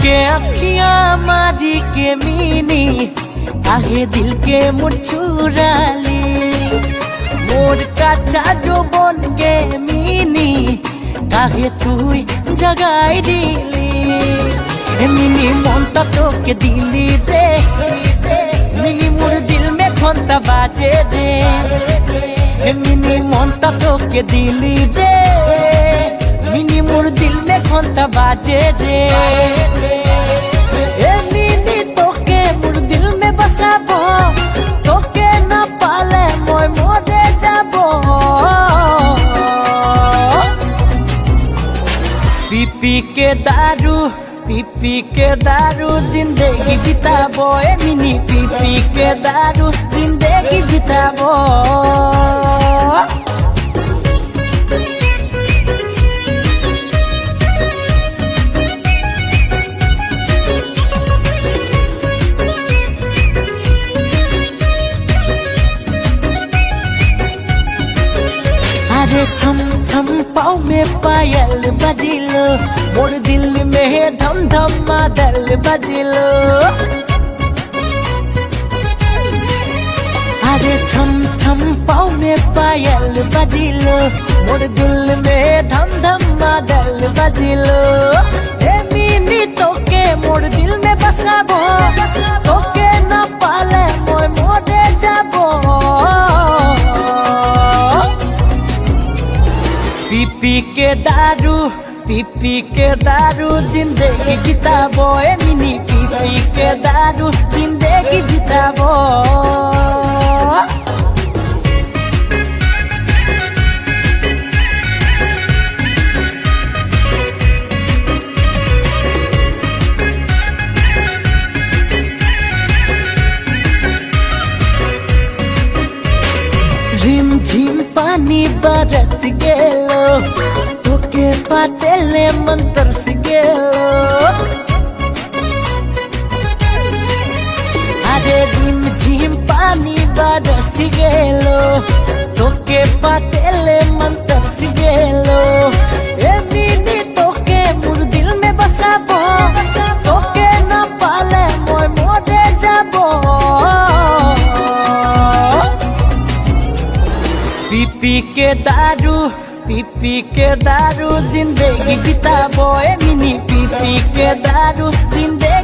के अखियां मारी के मीनी काहे दिल के मुचुरा ली मोर काचा जो बन के मीनी काहे तू जगाई दिली मिनी मन तो के दिली दे मिनी मोर दिल में खोंता बाजे दे मिनी मन तो के दिली दे मिनी मोर दिल में खोंता बाजे दे मिनी तोके मोर दिल में बसाबो तोके ना पाले मोय मोरे जाबो पी के दारू जिंदगी बिताबो मिनी पी के दारू जिंदगी बिताबो अरे छम छम पाँव में पायल बजिलो मोर दिल में धम धम मादल बजिलो अरे छम छम पाँव में पायल बजिलो मोर दिल में धम धम मादल बजिलो ए मिनी तोके मोर दिल में बसाबो तोके ना पाले मोय मोरे जाबो पी के दारू जिंदगी बिताबो मिनी पी के दारू जिंदगी बिताबो रिम झिम पानी बरस गेलो तोके पातेले मन तरस गेलो अरे रिम झिम पानी बरस गेलो तोके पातेले मन तरस गेलो ए मिनी तोके मोर दिल में बसाबो तोके ना पाले मोय मोरे जाबो पी के दारू जिंदगी बिताबो मिनी पी के दारू जिंदगी